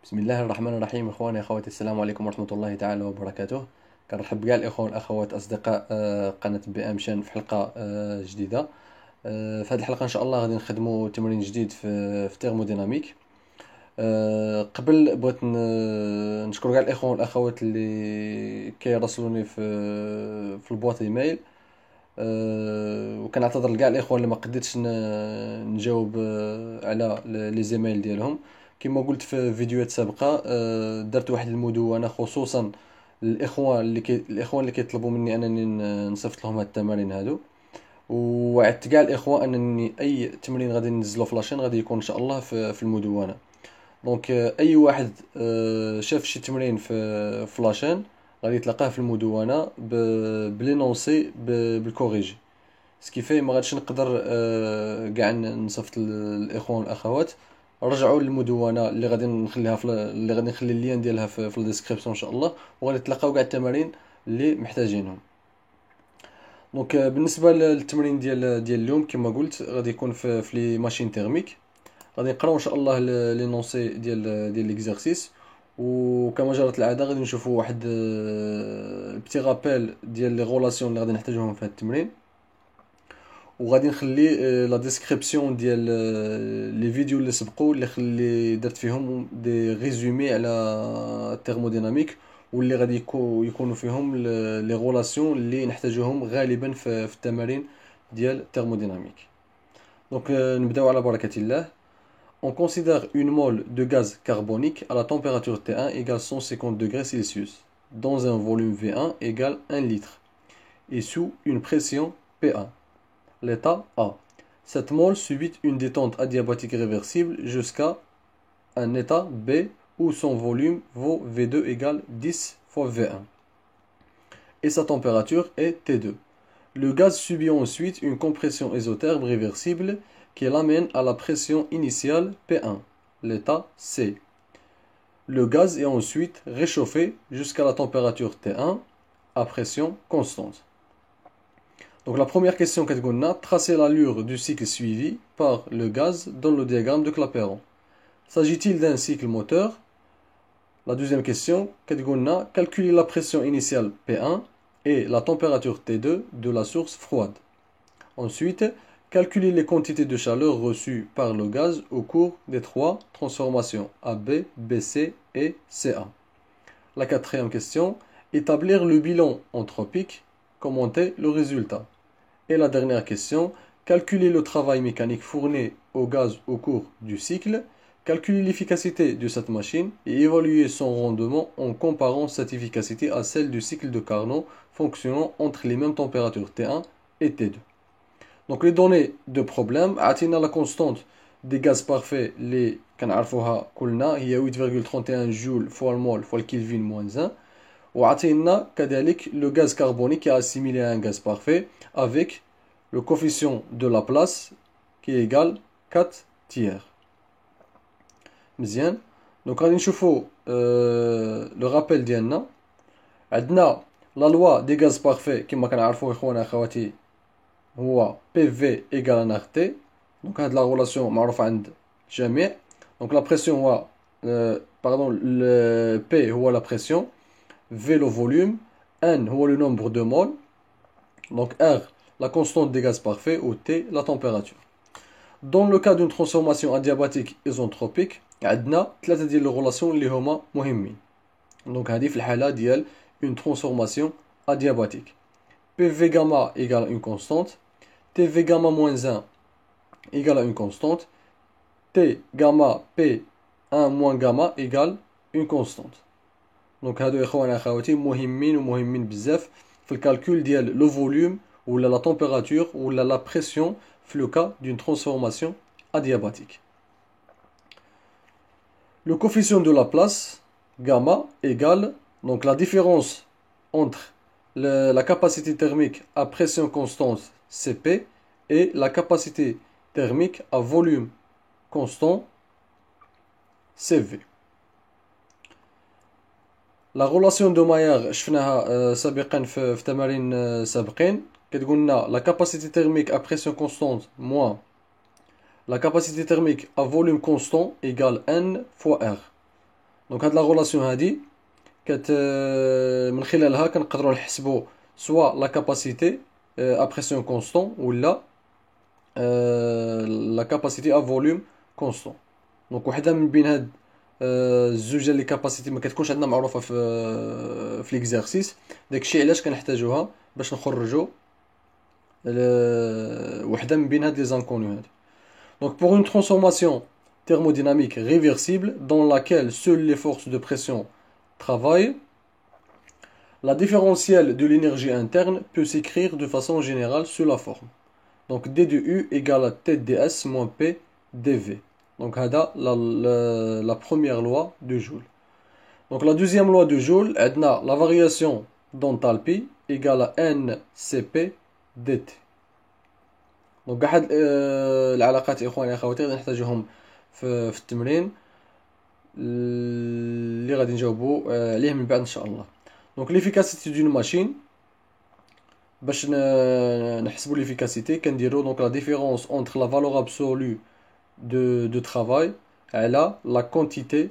بسم الله الرحمن الرحيم. اخواني اخواتي، السلام عليكم ورحمه الله تعالى وبركاته. كنرحب بكاع الاخوان والاخوات اصدقاء قناه بي ام شان في حلقه جديده. في هذه الحلقه ان شاء الله غادي نخدموا تمرين جديد في تيرموديناميك. قبل بغيت نشكر كاع الاخوان والاخوات اللي كيراسلوني في البواط ايميل. وكنعتذر لكاع الاخوان اللي ما قدرتش نجاوب على لي زيميل ديالهم. كما قلت في فيديوهات سابقه، درت واحد المدونه خصوصا الاخوان اللي كيطلبوا مني انني نصيفط لهم هاد التمارين هادو. ووعدت كاع الاخوان انني اي تمرين غادي ننزلو في لاشين غادي يكون ان شاء الله في المدونه. دونك اي واحد شاف شي تمرين في لاشين غادي يتلقاه في المدونه بلينونسي بالكوريجي. سكيفاي ما غاديش نقدر كاع نصيفط الاخوان والاخوات. رجعوا للمدونه اللي غادي نخلي اللين ديالها في الديسكريبسيون ان شاء الله، وغادي تلقاو كاع التمارين اللي محتاجينهم. دونك بالنسبه للتمرين ديال اليوم كما قلت غادي يكون في لي ماشين تيرميك. غادي نقراو ان شاء الله لي نونسي ديال ليكزارسيس، وكما جرت العاده غادي نشوفوا واحد بتي رابيل ديال لي غولاسيون اللي غادي نحتاجوهم في هذا التمرين. وغادي نخلي لا ديسكريبسيون ديال لي فيديو اللي سبقوا اللي درت فيهم دي ريزومي على الترموديناميك، واللي غادي يكونوا فيهم لي غولاسيون اللي نحتاجوهم غالبا في التمارين ديال الترموديناميك. دونك نبداو على بركه الله. On considère une mole de gaz carbonique à la température T1 égale 150 degrés Celsius dans un volume V1 égale 1 litre et sous une pression P1. L'état A. Cette mole subit une détente adiabatique réversible jusqu'à un état B où son volume vaut V2 égale 10 fois V1 et sa température est T2. Le gaz subit ensuite une compression isotherme réversible qui l'amène à la pression initiale P1, l'état C. Le gaz est ensuite réchauffé jusqu'à la température T1 à pression constante. Donc la première question qu'on a, tracer l'allure du cycle suivi par le gaz dans le diagramme de Clapeyron. S'agit-il d'un cycle moteur? La deuxième question qu'on a, calculer la pression initiale P1 et la température T2 de la source froide. Ensuite, calculer les quantités de chaleur reçues par le gaz au cours des trois transformations AB, BC et CA. La quatrième question, établir le bilan entropique, commenter le résultat. Et la dernière question, calculer le travail mécanique fourni au gaz au cours du cycle, calculer l'efficacité de cette machine et évaluer son rendement en comparant cette efficacité à celle du cycle de Carnot fonctionnant entre les mêmes températures T1 et T2. Donc les données de problème, عطينا la constante des gaz parfaits اللي كنعرفوها كلنا هي 8,31 جول fois le mol fois le Kelvin moins 1. وعطينا كذلك le gaz carbonique qui est assimilé à un gaz parfait avec le coefficient de Laplace qui est égal 4 tiers. مزيان. Donc غادي نشوفوا le rappel ديالنا. عندنا la loi des gaz parfaits كما كنعرفوا اخوانا اخواتي هو PV égale un RT. Donc هاد la relation معروفة عند الجميع. Donc la pression هو le P هو la pression, V le volume, N هو le nombre de moles, donc R la constante des gaz parfaits ou T la température. Dans le cas d'une transformation adiabatique isentropique عندنا ثلاثة ديال les relations اللي هما مهمين. Donc هذه في الحالة ديال une transformation adiabatique. PV gamma égale une constante, TV gamma moins 1 égale à une constante, T gamma P1 moins gamma égale une constante. Donc هادو اخوانا اخواتي مهمين بزاف في الكالكول ديال لو فوليوم ولا لا température ولا لا pression في le cas d'une transformation adiabatique. Le coefficient de Laplace gamma égale donc la différence entre la capacité thermique à pression constante Cp et la capacité thermique à volume constant Cv. La relation de Maillard شفناها سابقا في تمارين سابقين. كتقولنا la capacité thermique à pression constante moins la capacité thermique à volume constant égale N fois R. دونك هاد لا غولاسيون هادي من خلالها كنقدروا نحسبوا سوا لا كاباسيتي ا بريسيون كونستون ولا لا كاباسيتي ا فوليوم كونستون. دونك وحده من بين هاد الزوج ديال لي كاباسيتي ما كتكونش عندنا معروفه في ليكزارسيس، داكشي علاش كنحتاجوها باش نخرجوا وحده من بين هاد لي زانكونيو هادي. Donc pour une transformation thermodynamique réversible dans laquelle seules les forces de pression travaillent, la différentielle de l'énergie interne peut s'écrire de façon générale sous la forme. Donc D de U égale à T ds moins P dV. Donc هذا la première loi de Joule. Donc la deuxième loi de Joule, عندنا la variation d'enthalpie égale à NCP dt. دونك كاع هاد العلاقات اخواني اخواتي غادي نحتاجوهم في التمرين اللي غادي نجاوبوا عليه من بعد ان شاء الله. دونك ليفيكاسيتي دون ماشين، باش نحسبوا ليفيكاسيتي كنديروا دونك لا ديفيرونس اونتر لا فالور ابسولو دو travail على لا كونتيتي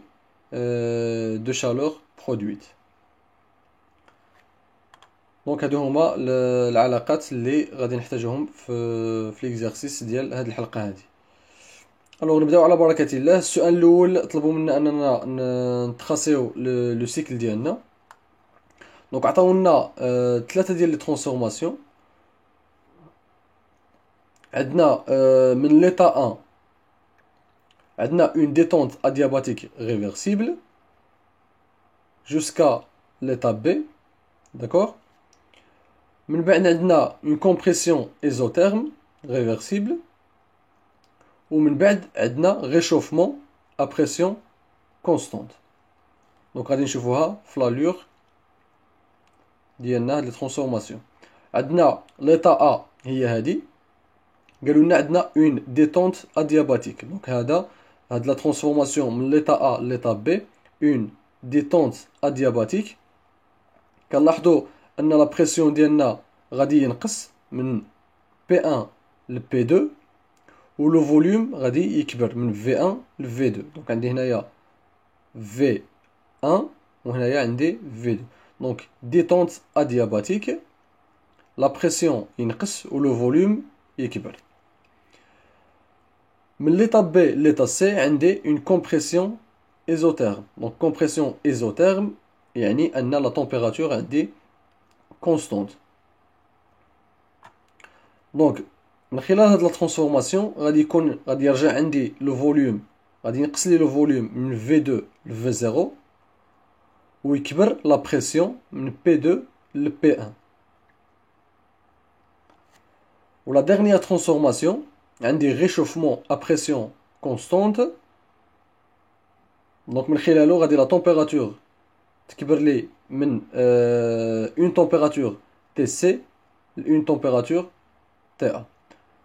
دو chaleur produite. دونك هادو هما العلاقات اللي غادي نحتاجوهم في ليكزارسيس ديال هاد الحلقه هادي. الوغ نبداو على بركه الله. السؤال الاول طلبوا منا اننا نتخاسيو لو سيكل ديالنا. دونك عطاونا ثلاثه ديال لي ترانسفورماسيون. عندنا من ليتا 1 عندنا اون ديتونت ادياباتيك ريفرسيبل jusqu'à l'état B, d'accord. من بعد عندنا une compression isotherme réversible ومن بعد عندنا réchauffement à pression constante. دونك غادي نشوفوها في لالور ديالنا هاد لي ترانسفورماسيون. عندنا ليتا A هي هادي، قالوا لنا عندنا une détente adiabatique. دونك هاد لا ترانسفورماسيون من ليتا A ليتا B une détente adiabatique. كنلاحظوا ان لا بريسيون ديالنا غادي ينقص من P1 ل P2 و لو فوليوم غادي يكبر من V1 ل V2. دونك عندي هنايا V1 وهنايا عندي V2. دونك ديتونت ادياباتيك، لا بريسيون ينقص و لو فوليوم يكبر. من ليتا B ليتا C عندي اون كومبريسيون ايزوتيرم. دونك كومبريسيون ايزوتيرم يعني ان لا تمبيراتور عندي كونستونت. دونك من خلال هاد لا ترانسفورماسيون غادي يرجع عندي لو فوليوم، غادي ينقص لي لو فوليوم من V2 ل V0 ويكبر لا بريسيون من P2 ل P1. و لا ديرنيير ترانسفورماسيون عندي ريشوفمون ا بريسيون كونستونت. دونك من خلاله غادي لا تمبيراتور تكبر لي من اون تمبيراتور TC ل اون تمبيراتور TA.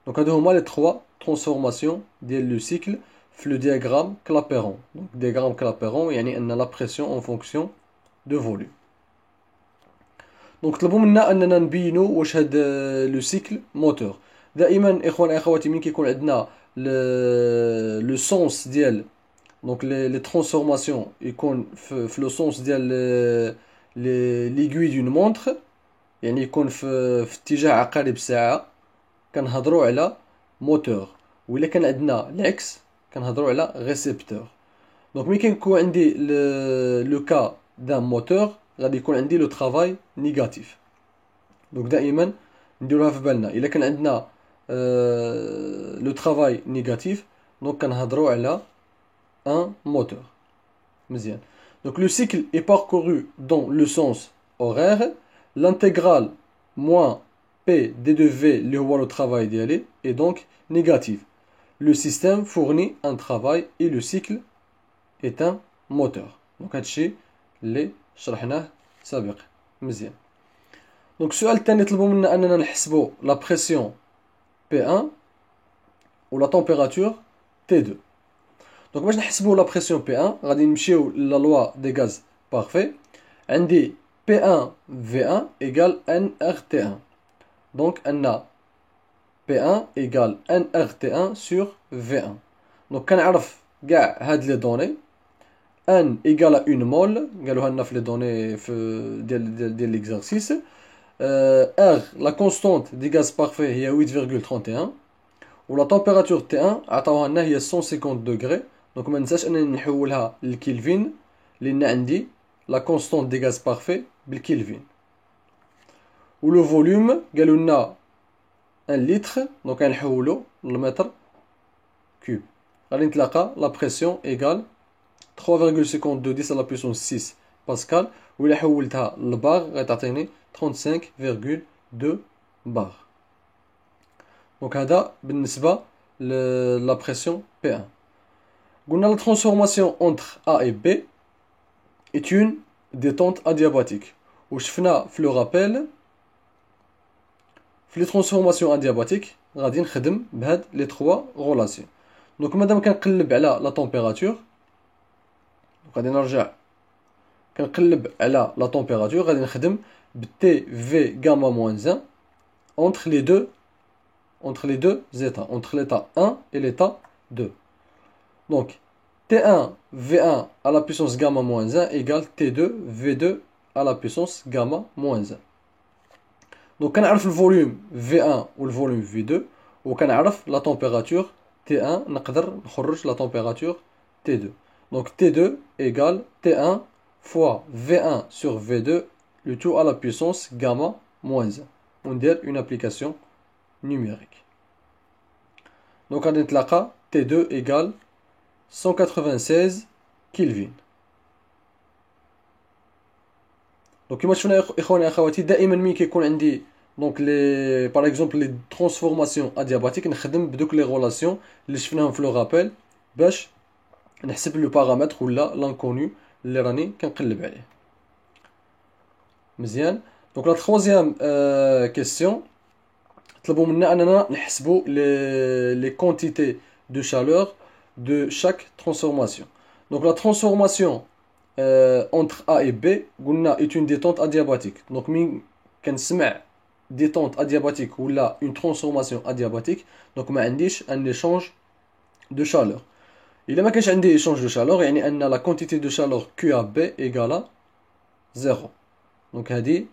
دونك هادو هما لي 3 ترانسفورماسيون ديال لو سيكل في لو دياغرام كلابيرون. دونك دياغرام كلابيرون يعني ان لا بريسيون اون فونكسيون دو فوليوم. دونك طلبوا منا اننا نبينوا واش هاد لو سيكل موتور. دائما اخواني اخواتي من كيكون عندنا لو سونس ديال دونك لي ترانسفورماسيون يكون في لو سونس ديال ليغوي دون مونتر، يعني يكون في اتجاه عقارب الساعه، كنهضروا على موتور. وإلا كان عندنا العكس كنهضروا على ريسيبتور. دونك ملي كيكون عندي لو كا دان موتور غادي يكون عندي لو طرافاي نيجاتيف. دونك دائما نديروها في بالنا، الا كان عندنا لو طرافاي نيجاتيف دونك كنهضروا على un moteur. مزيان. Donc le cycle est parcouru dans le sens horaire. L'intégrale moins P d de V اللي هو le travail ديالي est donc négative. Le système fournit un travail et le cycle est un moteur. Donc هادشي اللي شرحناه سابقا. مزيان. Donc السؤال الثاني طلبوا منا اننا نحسبوا la pression P1 و la température T2. دونك باش نحسبوا لا بريسيون P1 غادي نمشيو لا لوا دي غاز بارفي. عندي P1 V1 égale nRT1. دونك ان P1 égale nRT1 sur V1. دونك كنعرف كاع هاد لي دوني. N égale à 1 mol, قالوها لنا في les données ديال l'exercice. R, la constante des gaz parfaits هي 8,31 و la température T1 عطاوها لنا هي 150 degrés. donc ما ننساش انني نحولها للكلفين لان عندي la constante des gaz parfaits بالكلفين. و le volume قالوا لنا 1 litre, donc غنحولو للمتر كوب. غادي نتلاقى la pression égale 3,52 10 à la puissance 6 باسكال, وإلا حولتها للبار غتعطيني 35,2 bar. Donc هذا بالنسبة la pression P1. قلنا la transformation entre A et B est une détente adiabatique. وشفنا في le rappel في les transformations adiabatiques غادي نخدم بهاد les trois relations. Donc مادام كنقلب على la température, غادي نرجع كنقلب على la température غادي نخدم ب TV gamma moins 1 entre les deux états, entre l'état 1 et l'état 2. Donc T1 V1 à la puissance gamma moins 1 égale T2 V2 à la puissance gamma moins 1. Donc كنعرف le volume V1 ou le volume V2 وكنعرف la température T1, نقدر نخرج la température T2. Donc T2 égale T1 fois V1 sur V2, le tout à la puissance gamma moins 1. On dit une application numérique. Donc غادي نتلاقى T2 égale 196 Kelvin. Donc كما شفنا اخواني اخواتي دائما ملي كيكون عندي دونك لي باغ اكزومبل لي ترانسفورماسيون ادياباتيك نخدم بدوك لي ريلاسيون اللي شفناهم في لو رابيل باش نحسب لو بارامتر ولا لانكونو اللي راني كنقلب عليه. مزيان. دونك لا تروازيام كيسيون طلبوا منا اننا نحسبوا les quantités de chaleur de chaque transformation. Donc la transformation entre A et B قلنا est une détente adiabatique. Donc من كنسمع détente adiabatique ولا une transformation adiabatique, donc ما عنديش un échange de chaleur. إلا ما كانش عندي échange de chaleur يعني أن la quantité de chaleur QAB égale à 0. Donc هذه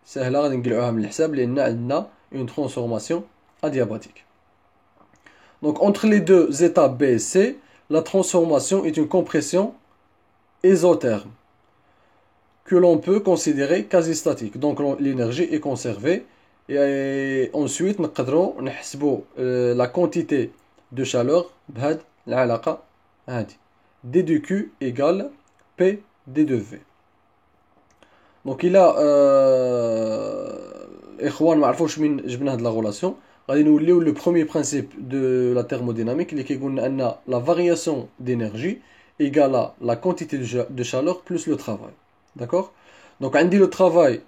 سهلة غادي نقلعوها من الحساب لأن عندنا une transformation adiabatique. Donc entre les deux états B et C, la transformation est une compression isotherme que l'on peut considérer quasi statique. Donc l'énergie est conservée et ensuite نقدروا نحسبوا la quantité de chaleur بهاد العلاقة هذه D de Q égale P D de V. Donc il a اخوان ما عرفوش من جبنا هاد لا غولاسيون غادي نوليو لو بروميير برينسيپ دو لا thermodynamique اللي كيقول لنا ان لا فارياسيون d'énergie égale la quantité de chaleur plus le travail. D'accord. Donc عندي le travail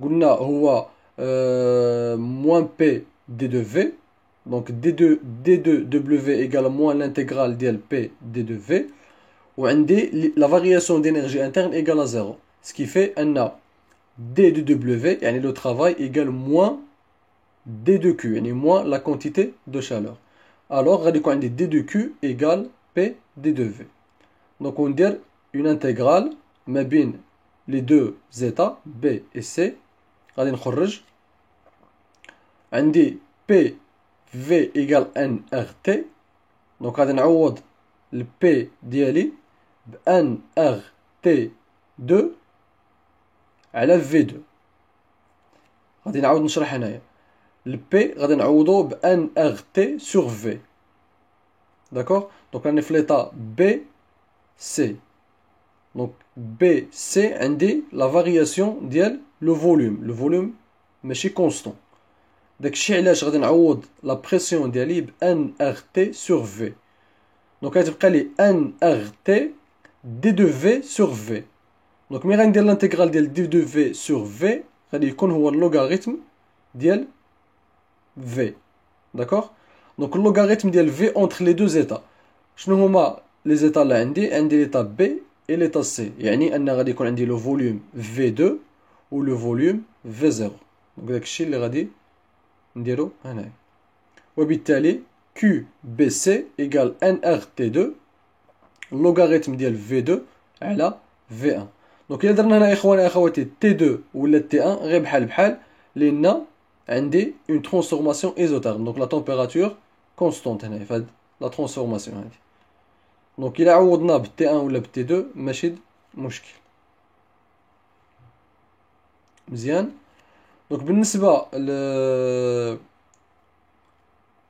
قلنا هو moins P D de V. Donc D2W égale moins l'intégrale ديال P D de V. وعندي la variation d'énergie interne égale à 0. Ce qui fait أن D de W, يعني le travail égale moins D de Q, يعني moins la quantité de chaleur. Alors, غادي يكون عندي D de Q égale P D de V. Donc, on dit une intégrale ما بين les deux états B et C. غادي نخرج عندي P V égale NRT. Donc, غادي نعوض ال P ديالي ب NRT2 على V2. غادي نعاود نشرح هنايا ال P غادي نعوضو ب NRT sur V. داكوغ. دونك راني في ليطا B C. دونك B C عندي لا فارياسيون ديال لو فوليوم ماشي كونستون. داكشي علاش غادي نعوض لا بريسيون ديالي ب NRT sur V. دونك غتبقى لي NRT D de V sur V. Donc ملي غندير الانتيغرال ديال D de V sur V غادي يكون هو اللوغاريتم ديال V. داكوغ. دونك اللوغاريتم ديال V entre les deux états. شنو هما لي زيتا اللي عندي ليطا B et ليطا C. يعني ان غادي يكون عندي لو فوليوم V2 و لو فوليوم V0. دونك داكشي اللي غادي نديرو هنايا. وبالتالي QBC égale NRT2 اللوغاريتم ديال V2 على V1. دونك إلا درنا هنا إخواني أخواتي T2 ولا T1 غير بحال بحال لأن عندي اون ترانسفورماسيون ايزوتيرم. دونك لا تمبيراتور كونستونت هنايا في هاد لا ترانسفورماسيون هادي. دونك إلا عوضنا ب T1 ولا ب T2 ماشي مشكل. مزيان. دونك بالنسبة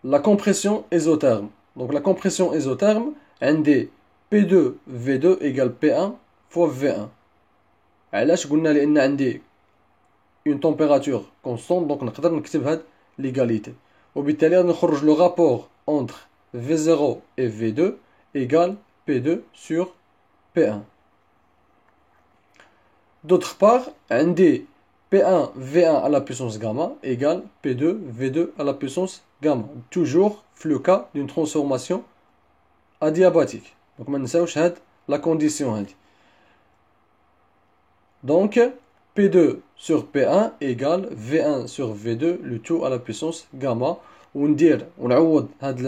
لا كومبريسيون ايزوتيرم. دونك لا كومبريسيون ايزوتيرم عندي P2 V2 إيكال P1 فوا V1. علاش قلنا؟ لأن عندي اون تمبيراتور كونستونت دونك نقدر نكتب هاد ليغاليتي وبالتالي غادي نخرج لو رابور entre V0 et V2 égale P2 sur P1. D'autre part, عندي P1 V1 à la puissance gamma égale P2 V2 à la puissance gamma. Toujours le cas d'une transformation adiabatique. Donc ما ننساوش هاد la condition هادي. Donc P2 sur P1 égale V1 sur V2 le tout à la puissance gamma. ونعوض هاد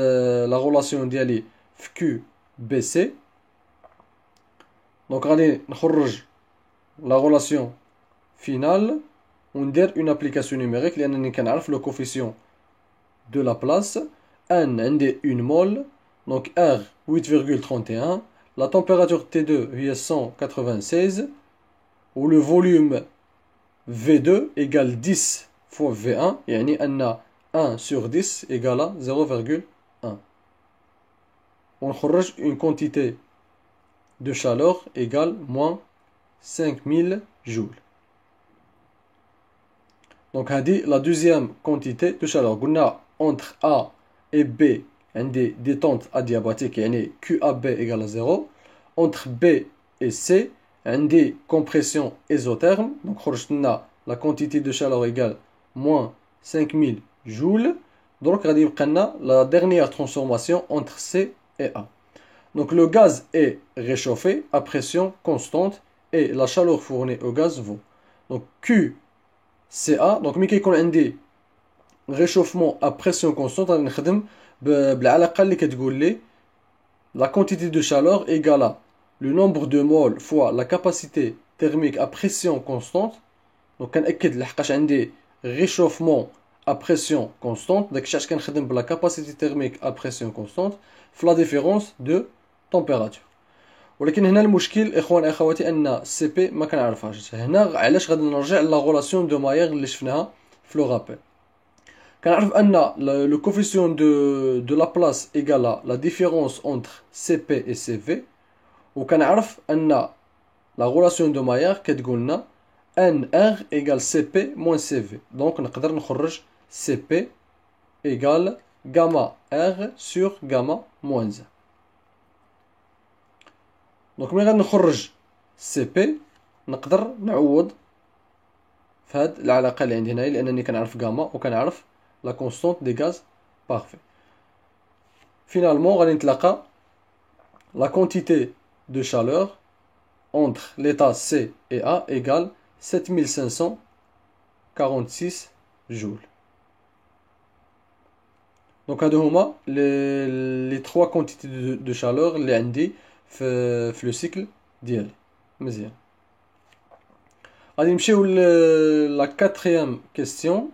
لا غولاسيون ديالي في Q BC. دونك غادي نخرج لا غولاسيون فينال وندير اون ابليكاسيون نيميريك لانني كنعرف لو كوفيسيون دو لا بلاص. ان عندي اون مول دونك R 8,31. لا تمبيراتور T2 هي 196 و لو فوليوم V2 égale 10 fois V1 يعني أن 1 sur 10 égale 0,1. ونخرج une quantité de chaleur égale moins 5000 joules. Donc هذه la deuxième quantité de chaleur. قلنا entre A et B عندي détente adiabatique يعني QAB égale 0. Entre B et C عندي compression isotherme. Donc خرجت لنا la quantité de chaleur égale moins 5000 joules. Donc غادي يبقى لنا la dernière transformation entre C et A. Donc le gaz est réchauffé à pression constante et la chaleur fournie au gaz vaut. Donc QCA. Donc ملي كيكون عندي réchauffement à pression constante غادي نخدم بالعلاقة اللي كتقول لي la quantité de chaleur égale le nombre de moles fois la capacité thermique à pression constante. Donc كنأكد لحقاش عندي réchauffement à pression constante داكشي علاش كنخدم بلا capacité thermique à pression constante في la différence de température. ولكن هنا المشكل اخوان اخواتي ان سي بي ما كنعرفهاش. هنا علاش غادي نرجع لا غولاسيون دو مايير اللي شفناها في لو رابيل. كنعرف ان لو كوفيسيون دو لا بلاص ايغالا لا ديفيرونس اونتر سي بي اي سي في وكنعرف ان لا غولاسيون دو مايير كتقول لنا ان ار ايغال سي بي موان سي في. دونك نقدر نخرج سي بي ايغال غاما ار سور غاما موان زا. دونك ملي غنخرج سي بي نقدر نعوض في هاد العلاقه اللي عندي هنايا لانني كنعرف غاما وكنعرف لا كونستونت دي غاز بارفي. فينالمون غادي نتلاقى لا كونتيتي دو chaleur entre l'état C et A égale 7546 joules. Donc هادو هما les trois quantités de chaleur اللي عندي في لو سيكل ديالي. مزيان. غادي نمشيو لا كاتريام كيستيون.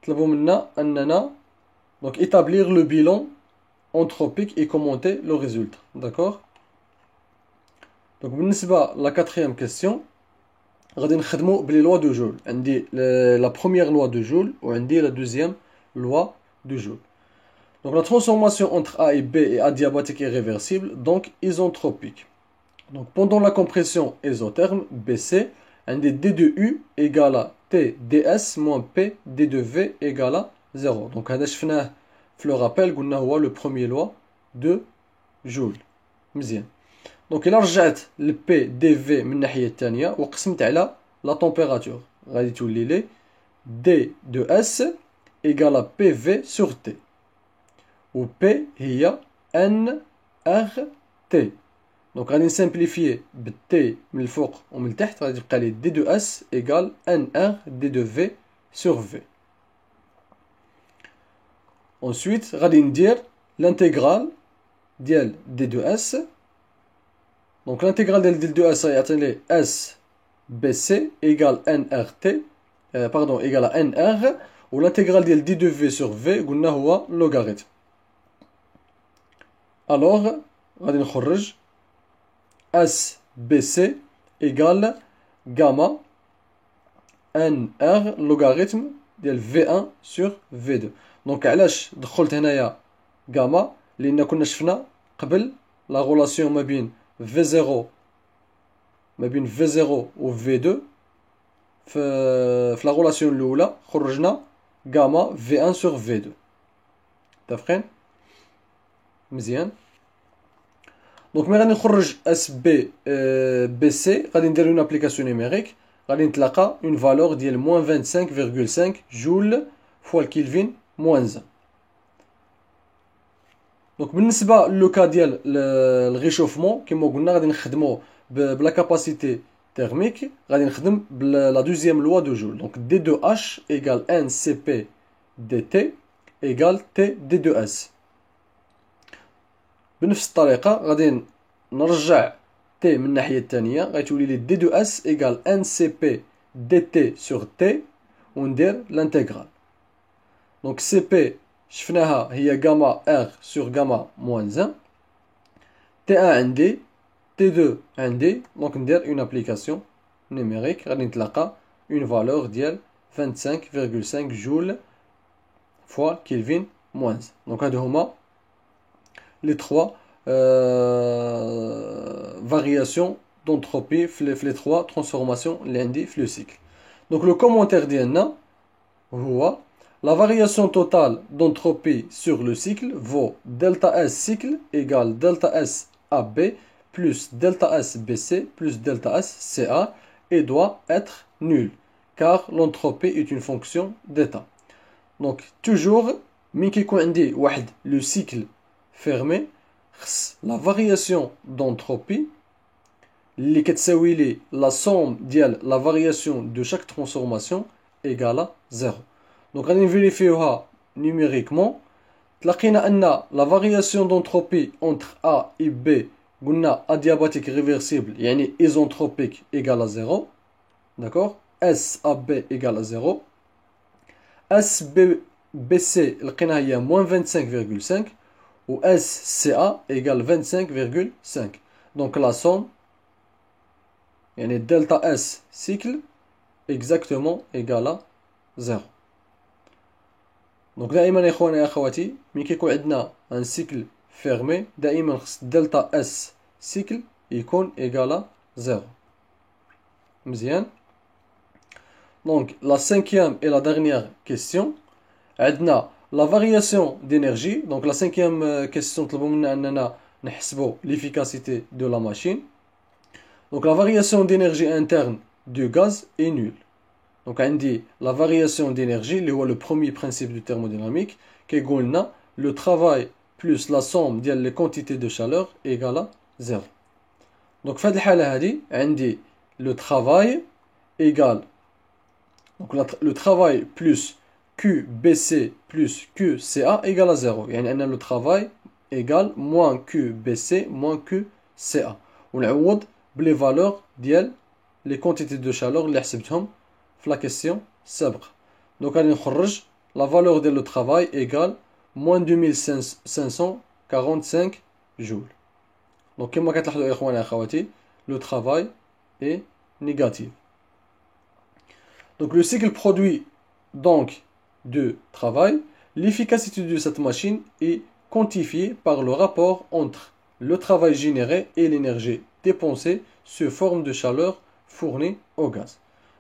طلبوا منا اننا donc établir le bilan anthropique et commenter le résultat. D'accord? Donc بالنسبة لا كاتريام كيستيون غادي نخدمو بلي لوا دو جول. عندي لا بروميير لوا دو جول وعندي لا دوزيام loi de Joule. Donc la transformation entre A et B est adiabatique et réversible, donc isentropique. Donc pendant la compression isotherme BC, un des D de U égale à T ds moins P D de V égale à 0. Donc هذا شفناه في le rappel قلنا هو le premier loi de Joule. مزيان. Donc إلا رجعت ل P dV من الناحية الثانية وقسمت على la température غادي تولي لي D de S égale à PV sur T. Où P هي NRT. Donc غادي نسامبليفيي بالT من الفوق ومن التحت غادي تبقى لي D de S égale NR D de V sur V. Ensuite غادي ندير l'intégrale ديال D de S Donc l'intégrale ديال 2S يعطيني S BC égale NRT pardon égale à NR و l'intégrale ديال d de V sur V قلنا هو logarithme. Alors غادي نخرج S BC égale gamma NR logarithme ديال V1 sur V2. دونك علاش دخلت هنايا gamma لان كنا شفنا قبل لا غولاسيون ما بين V0 و V2 في لا غولاسيون الاولى خرجنا غاما V1 sur V2. متفقين مزيان. دونك ملي غادي نخرج اس بي بي سي غادي ندير اون ابليكاسيون نيميريك غادي نتلاقى اون فالور ديال موان 25.5 جول فوا الكيلفين موان 1. دونك بالنسبه لو كا ديال الريشوفمون كما قلنا غادي نخدمو بلا كاباسيتي thermique غادي نخدم بلا دوزيام لوا دو جول. دونك دي دو اش ايغال ان سي بي دي تي ايغال تي دي دو اس. بنفس الطريقه غادي نرجع تي من الناحيه الثانيه غتولي لي دي دو اس ايغال ان سي بي دي تي سور تي وندير لانتيغرال. دونك سي بي شفناها هي غاما ار سور غاما موان 1 تي 1 عندي تي 2 عندي. دونك ندير اون ابليكاسيون نيميريك غادي نتلاقى اون فالور ديال 25.5 جول فوا كيلفين موان 1. دونك هادو هما les trois variations d'entropie les trois transformations lundi le cycle. Donc le commentaire d'Iana la variation totale d'entropie sur le cycle vaut delta S cycle égale delta S AB plus delta S BC plus delta S CA et doit être nul car l'entropie est une fonction d'état. Donc toujours le cycle fermé la variation d'entropie اللي كتساوي لي la somme ديال la variation de chaque transformation égale à 0. Donc غادي نفيريفيوها numériquement. تلقينا ان la variation d'entropie entre A et B قلنا adiabatique réversible يعني isentropique égale à 0. D'accord. S AB égale à 0. S BC لقينا هي moins 25.5 ou SCA égale 25.5. Donc la somme, يعني delta S cycle exactement égale à 0. Donc دائما يا اخواني يا اخواتي ملي كيكون عندنا ان سيكل فيرمي دائما خص delta S cycle يكون égale à 0. مزيان. Donc la cinquième et la dernière question عندنا la variation d'énergie. Donc la cinquième question l'efficacité de la machine. Donc la variation d'énergie interne du gaz est nulle. Donc on dit la variation d'énergie, le premier principe de thermodynamique, qui est le travail plus la somme des quantités de chaleur égale à 0. Donc fait on dit le travail égale donc le travail plus QBC plus QCA égale à 0. يعني أن le travail égale moins QBC moins QCA. ونعوض بلي valeurs ديال les quantités de chaleur اللي حسبتهم في la question سابقة. Donc غادي نخرج la valeur ديال le travail égale moins 2545 joules. Donc كما كتلاحظوا يا إخواني أخواتي le travail est négatif. Donc le cycle produit donc de travail, l'efficacité de cette machine est quantifiée par le rapport entre le travail généré et l'énergie dépensée sous forme de chaleur fournie au gaz.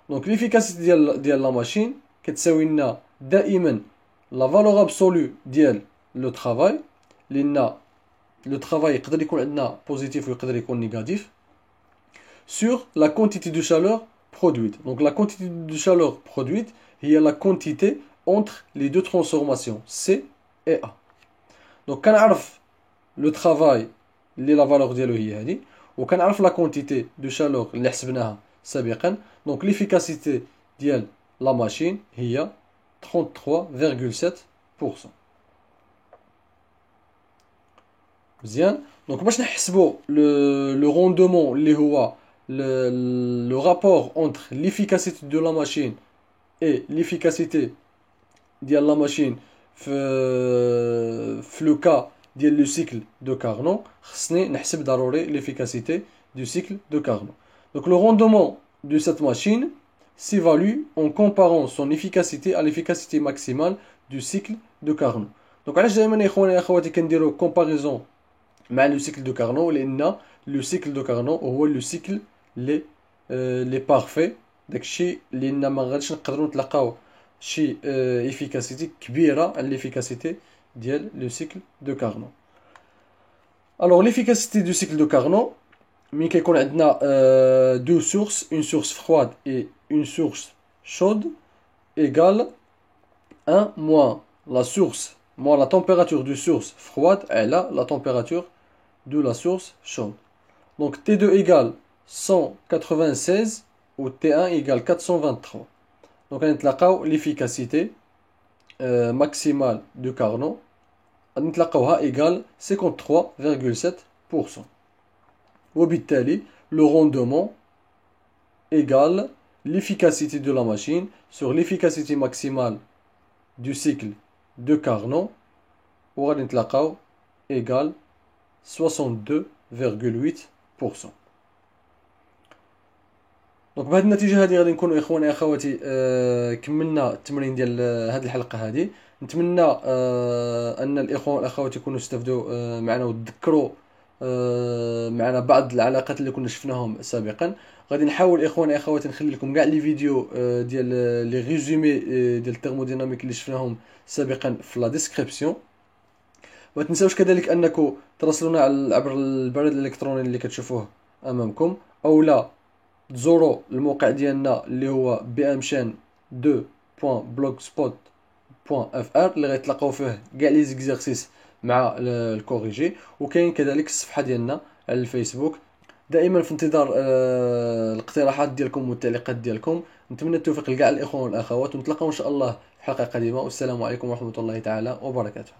Donc l'efficacité de la machine كتساوي لنا دائما la valeur absolue ديال le travail لأن le travail يقدر يكون عندنا positif ويقدر يكون négatif sur la quantité de chaleur produite. Donc la quantité de chaleur produite هي la quantité entre les deux transformations C et A. Donc كنعرف le travail اللي la valeur ديالو هي هذه وكنعرف la quantité de chaleur اللي حسبناها سابقا. Donc l'efficacité ديال la machine هي 33.7%. مزيان. دونك باش نحسبوا لو روندومون اللي هو لو رابور اونتر ليفيكاسيتي دو لا ماشين اي ليفيكاسيتي ديال لا ماشين في لو كا ديال لو سيكل دو كارنو، خصني نحسب ضروري ليفيكاسيتي دو سيكل دو كارنو. دونك le rendement de cette machine s'évalue en comparant son efficacité à l'efficacité maximale du cycle de Carnot. Donc علاش دائما يا اخواني يا اخواتي كنديرو كومباريزون مع لو سيكل دو كارنو؟ لان لو سيكل دو كارنو هو لو سيكل لي بارفي، داكشي لان ما غاديش نقدروا نتلقاو شي افيكاسيتي كبيره على ليفيكاسيتي ديال لو سيكل دو كارنو. الوغ ليفيكاسيتي دو سيكل دو كارنو ملي كيكون عندنا دو سورس، اون سورس فرواد اي اون سورس شود، ايغال 1 moins la source moins la température du source froide على la température de la source chaude. Donc T2 égale 196 ou T1 égale 423. Donc on a l'efficacité maximale de Carnot égale 53,7%. وبالتالي le rendement égale l'efficacité de la machine sur l'efficacité maximale du cycle de Carnot وغادي نتلاقاو égale 62,8%. دونك بهذه النتيجه هذه غادي نكونوا اخواني اخواتي كملنا التمرين ديال هذه الحلقه هذه. نتمنى ان الاخوان والاخوات يكونوا استفدوا معنا وتذكروا معنا بعض العلاقات اللي كنا شفناهم سابقا. غادي نحاول اخواني اخواتي نخلي لكم كاع لي فيديو ديال لي ريزومي ديال الثيرموديناميك اللي شفناهم سابقا في لا ديسكريبسيون. ما تنساوش كذلك انكم تراسلونا عبر البريد الالكتروني اللي كتشوفوه امامكم، او لا تزوروا الموقع ديالنا اللي هو bmchan2.blogspot.fr اللي غتلقاو فيه كاع لي زيكزارسيس مع الكوريجي، وكاين كذلك الصفحه ديالنا على الفيسبوك. دائما في انتظار الاقتراحات ديالكم والتعليقات ديالكم. نتمنى التوفيق لكاع الاخوان والاخوات، ونتلاقاو ان شاء الله في حلقه قادمه، والسلام عليكم ورحمه الله تعالى وبركاته.